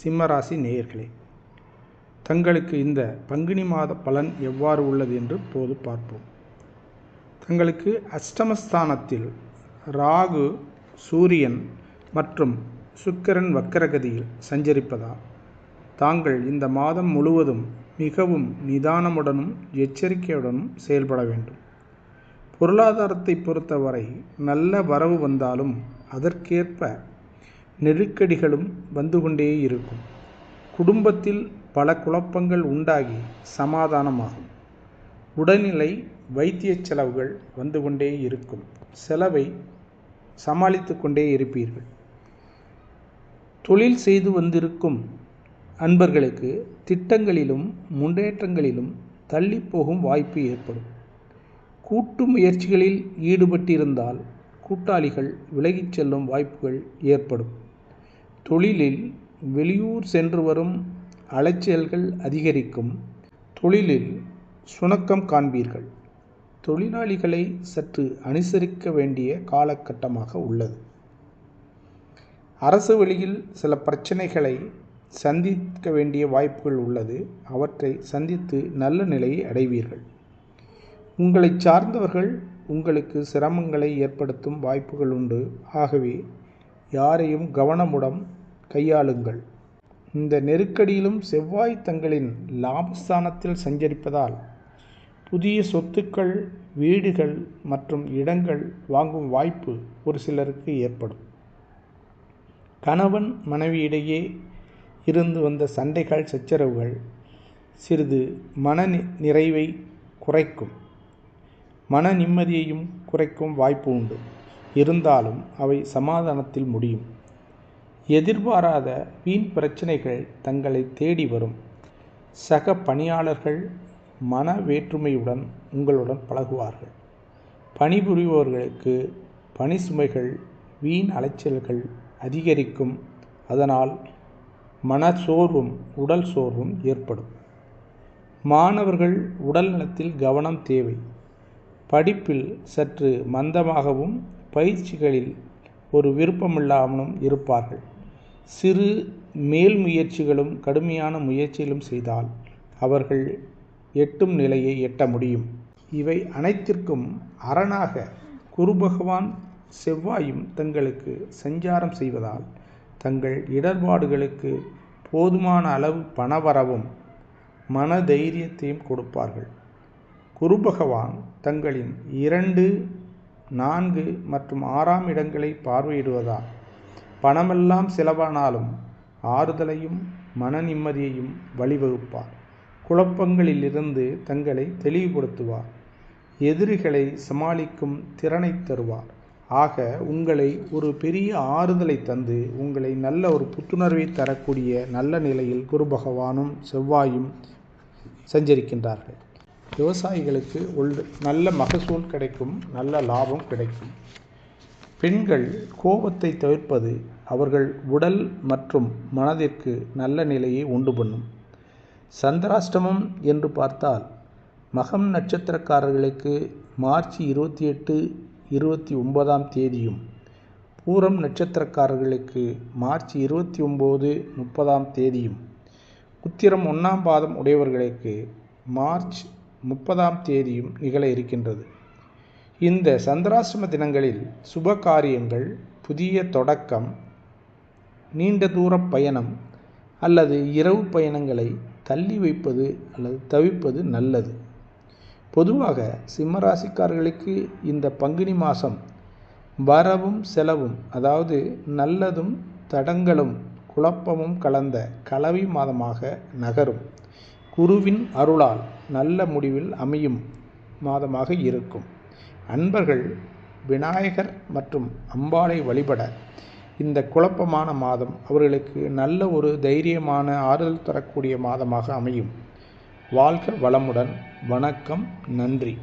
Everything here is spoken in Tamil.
சிம்மராசி நேயர்களே, தங்களுக்கு இந்த பங்குனி மாத பலன் எவ்வாறு உள்ளது என்று இப்போது பார்ப்போம். தங்களுக்கு அஷ்டமஸ்தானத்தில் ராகு, சூரியன் மற்றும் சுக்கிரன் வக்கரகதியில் சஞ்சரிப்பதால் தாங்கள் இந்த மாதம் முழுவதும் மிகவும் நிதானமுடனும் எச்சரிக்கையுடனும் செயல்பட வேண்டும். பொருளாதாரத்தை பொறுத்தவரை நல்ல வரவு வந்தாலும் அதற்கேற்ப நெருக்கடிகளும் வந்து கொண்டே இருக்கும். குடும்பத்தில் பல குழப்பங்கள் உண்டாகி சமாதானமாகும். உடல்நிலை வைத்திய செலவுகள் வந்து கொண்டே இருக்கும். செலவை சமாளித்து கொண்டே இருப்பீர்கள். தொழில் செய்து வந்திருக்கும் அன்பர்களுக்கு திட்டங்களிலும் முன்னேற்றங்களிலும் தள்ளி போகும் வாய்ப்பு ஏற்படும். கூட்டு முயற்சிகளில் ஈடுபட்டிருந்தால் கூட்டாளிகள் விலகிச் செல்லும் வாய்ப்புகள் ஏற்படும். தொழிலில் வெளியூர் சென்று வரும் அலைச்சல்கள் அதிகரிக்கும். தொழிலில் சுணக்கம் காண்பீர்கள். தொழிலாளிகளை சற்று அனுசரிக்க வேண்டிய காலகட்டமாக உள்ளது. அரசு வழியில் சில பிரச்சனைகளை சந்திக்க வேண்டிய வாய்ப்புகள் உள்ளது. அவற்றை சந்தித்து நல்ல நிலையை அடைவீர்கள். உங்களை சார்ந்தவர்கள் உங்களுக்கு சிரமங்களை ஏற்படுத்தும் வாய்ப்புகள் உண்டு. ஆகவே யாரையும் கவனமுடன் கையாளுங்கள். இந்த நெருக்கடியிலும் செவ்வாய் தங்களின் லாபஸ்தானத்தில் சஞ்சரிப்பதால் புதிய சொத்துக்கள், வீடுகள் மற்றும் இடங்கள் வாங்கும் வாய்ப்பு ஒரு சிலருக்கு ஏற்படும். கணவன் மனைவியிடையே இருந்து வந்த சண்டைகள், சச்சரவுகள் சிறிது மன நிறைவை குறைக்கும். மன நிம்மதியையும் குறைக்கும் வாய்ப்பு உண்டு. இருந்தாலும் அவை சமாதானத்தில் முடியும். எதிர்பாராத வீண் பிரச்சனைகள் தங்களை தேடி வரும். சக பணியாளர்கள் மன வேற்றுமையுடன் உங்களுடன் பழகுவார்கள். பணிபுரிபவர்களுக்கு பணி சுமைகள், வீண் அலைச்சல்கள் அதிகரிக்கும். அதனால் மன சோர்வும் உடல் சோர்வும் ஏற்படும். மாணவர்கள் உடல் நலத்தில் கவனம் தேவை. படிப்பில் சற்று மந்தமாகவும் பயிற்சிகளில் ஒரு விருப்பமில்லாமலும் இருப்பார்கள். சிறு மேல் முயற்சிகளும் கடுமையான முயற்சிகளும் செய்தால் அவர்கள் எட்டும் நிலையை எட்ட முடியும். இவை அனைத்திற்கும் அரணாக குரு பகவான் செவ்வாயும் தங்களுக்கு சஞ்சாரம் செய்வதால் தங்கள் இடர்பாடுகளுக்கு போதுமான அளவு பணவரவும் மன தைரியத்தையும் கொடுப்பார்கள். குரு பகவான் தங்களின் 2, 4 மற்றும் 6ஆம் இடங்களை பார்வையிடுவதால் பணமெல்லாம் செலவானாலும் ஆறுதலையும் மன நிம்மதியையும் வழிவகுப்பார். குழப்பங்களிலிருந்து தங்களை தெளிவுபடுத்துவார். எதிரிகளை சமாளிக்கும் திறனை தருவார். ஆக உங்களை ஒரு பெரிய ஆறுதலை தந்து உங்களை நல்ல ஒரு புத்துணர்வை தரக்கூடிய நல்ல நிலையில் குரு பகவானும் செவ்வாயும் சஞ்சரிக்கின்றார்கள். விவசாயிகளுக்கு நல்ல மகசூல் கிடைக்கும். நல்ல லாபம் கிடைக்கும். பெண்கள் கோபத்தை தவிர்ப்பது அவர்கள் உடல் மற்றும் மனதிற்கு நல்ல நிலையை உண்டு பண்ணும். சந்திராஷ்டமம் என்று பார்த்தால் மகம் நட்சத்திரக்காரர்களுக்கு மார்ச் 28, 29ஆம் தேதியும், பூரம் நட்சத்திரக்காரர்களுக்கு மார்ச் 29, 30ஆம் தேதியும், உத்திரம் 1ஆம் பாதம் உடையவர்களுக்கு மார்ச் 30ஆம் தேதியும் நிகழ இருக்கின்றது. இந்த சந்திராஷ்டம தினங்களில் சுப காரியங்கள், புதிய தொடக்கம், நீண்ட தூர பயணம் அல்லது இரவு பயணங்களை தள்ளி வைப்பது அல்லது தவிர்ப்பது நல்லது. பொதுவாக சிம்மராசிக்காரர்களுக்கு இந்த பங்குனி மாதம் வரவும் செலவும், அதாவது நல்லதும் தடங்களும் குழப்பமும் கலந்த கலவை மாதமாக நகரும். குருவின் அருளால் நல்ல முடிவில் அமையும் மாதமாக இருக்கும். அன்பர்கள் விநாயகர் மற்றும் அம்பாளை வழிபட இந்த குழப்பமான மாதம் அவர்களுக்கு நல்ல ஒரு தைரியமான ஆறுதல் தரக்கூடிய மாதமாக அமையும். வாழ்க வளமுடன். வணக்கம். நன்றி.